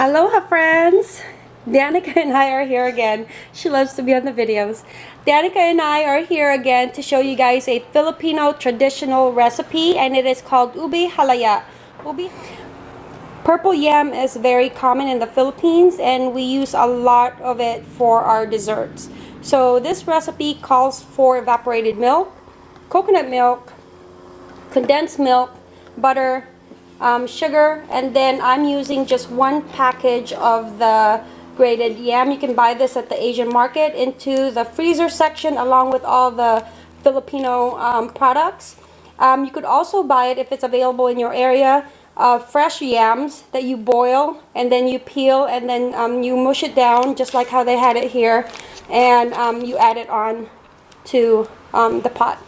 Aloha friends! Danica and I are here again. She loves to be on the videos. Danica and I are here again to show you guys a Filipino traditional recipe, and it is called Ube Halaya. Purple yam is very common in the Philippines, and we use a lot of it for our desserts. So this recipe calls for evaporated milk, coconut milk, condensed milk, butter, sugar, and then I'm using just one package of the grated yam. You can buy this at the Asian market into the freezer section along with all the Filipino products. You could also buy it if it's available in your area. Fresh yams that you boil and then you peel and then you mush it down just like how they had it here, and you add it on to the pot.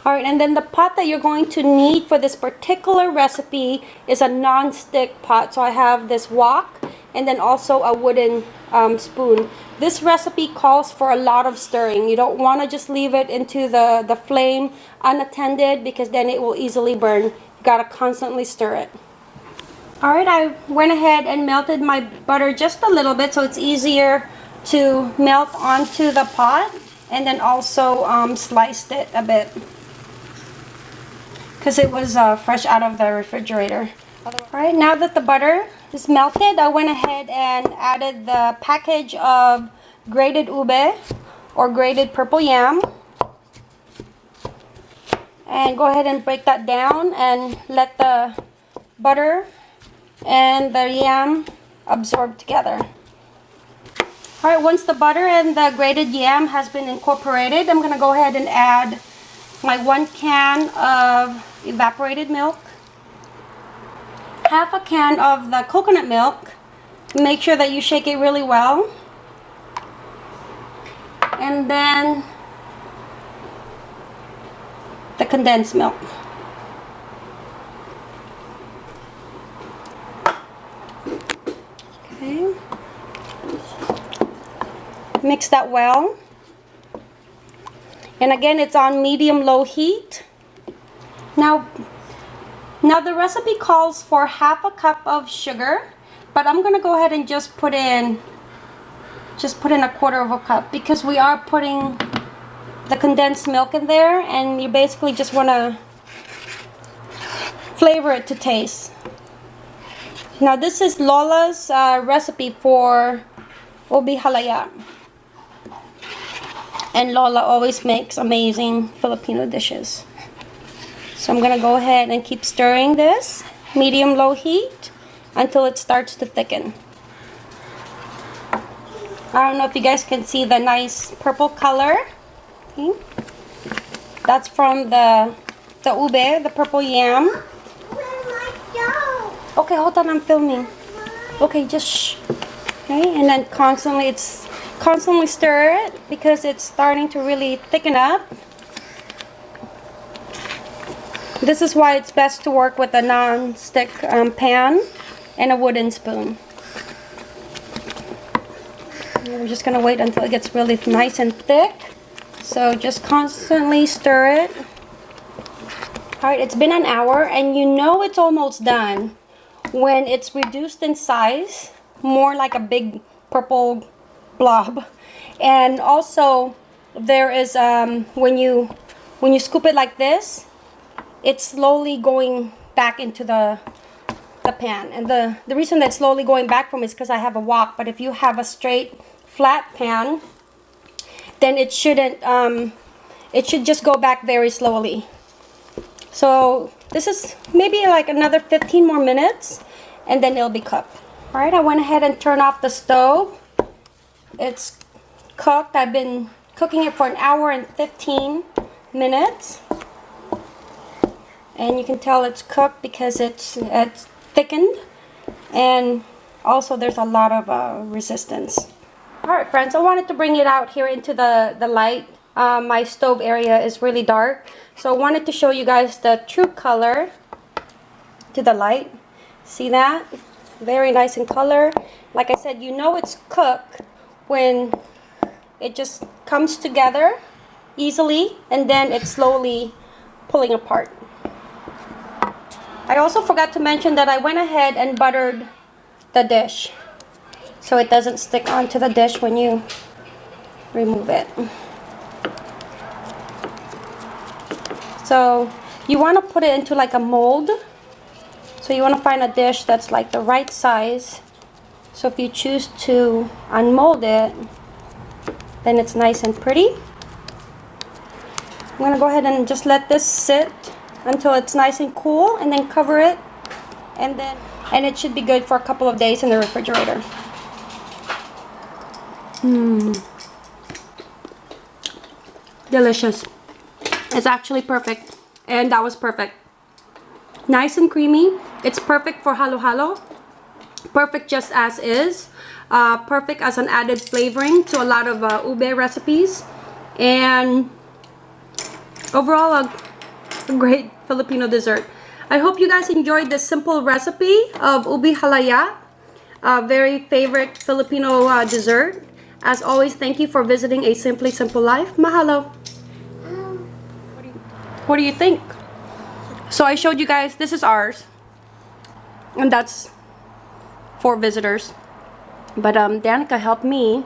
Alright, and then the pot that you're going to need for this particular recipe is a non-stick pot. So I have this wok and then also a wooden spoon. This recipe calls for a lot of stirring. You don't want to just leave it into the flame unattended because then it will easily burn. You got to constantly stir it. Alright, I went ahead and melted my butter just a little bit so it's easier to melt onto the pot, and then also sliced it a bit because it was fresh out of the refrigerator. Alright, now that the butter is melted, I went ahead and added the package of grated ube or grated purple yam. And go ahead and break that down and let the butter and the yam absorb together. Alright, once the butter and the grated yam has been incorporated, I'm going to go ahead and add my 1 can of evaporated milk, half a can of the coconut milk. Make sure that you shake it really well, and then the condensed milk. Okay. Mix that well. And again, it's on medium-low heat. Now the recipe calls for half a cup of sugar, but I'm gonna go ahead and just put in a quarter of a cup because we are putting the condensed milk in there, and you basically just want to flavor it to taste. Now this is Lola's recipe for Ube Halaya, and Lola always makes amazing Filipino dishes. So I'm gonna go ahead and keep stirring this medium-low heat until it starts to thicken. I don't know if you guys can see the nice purple color. Okay. That's from the ube, the purple yam. Okay, hold on, I'm filming. Okay, just shh. Okay, and then constantly stir it because it's starting to really thicken up. This is why it's best to work with a non-stick pan and a wooden spoon. And we're just gonna wait until it gets really nice and thick. So just constantly stir it. Alright, it's been an hour and you know it's almost done when it's reduced in size, more like a big purple blob. And also there is when you scoop it like this, it's slowly going back into the pan. And the reason that it's slowly going back from is because I have a wok, but if you have a straight flat pan, then it shouldn't, it should just go back very slowly. So this is maybe like another 15 more minutes and then it'll be cooked. Alright, I went ahead and turned off the stove. It's cooked. I've been cooking it for an hour and 15 minutes. And you can tell it's cooked because it's thickened, and also there's a lot of resistance. Alright friends, I wanted to bring it out here into the light. My stove area is really dark, so I wanted to show you guys the true color to the light. See that? Very nice in color. Like I said, you know it's cooked when it just comes together easily and then it's slowly pulling apart. I also forgot to mention that I went ahead and buttered the dish, so it doesn't stick onto the dish when you remove it. So you want to put it into like a mold. So you want to find a dish that's like the right size. So if you choose to unmold it, then it's nice and pretty. I'm going to go ahead and just let this sit until it's nice and cool, and then cover it, and it should be good for a couple of days in the refrigerator. Delicious. It's actually perfect, and that was perfect. Nice and creamy. It's perfect for halo-halo. Perfect just as is. Perfect as an added flavoring to a lot of ube recipes. And overall, a great Filipino dessert. I hope you guys enjoyed this simple recipe of Ube Halaya, a very favorite Filipino dessert. As always, thank you for visiting A Simply Simple Life. Mahalo. What do you think? So I showed you guys, this is ours, and that's for visitors. But Danica helped me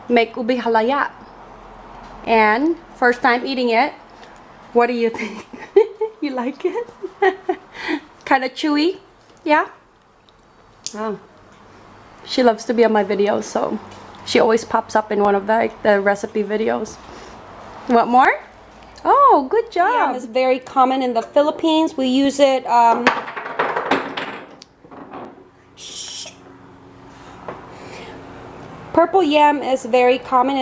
make Ube Halaya, and first time eating it. What do you think? You like it? Kind of chewy, yeah. Oh, she loves to be on my videos, so she always pops up in one of the recipe videos. What more? Oh, good job. Yam is very common in the Philippines. We use it purple yam is very common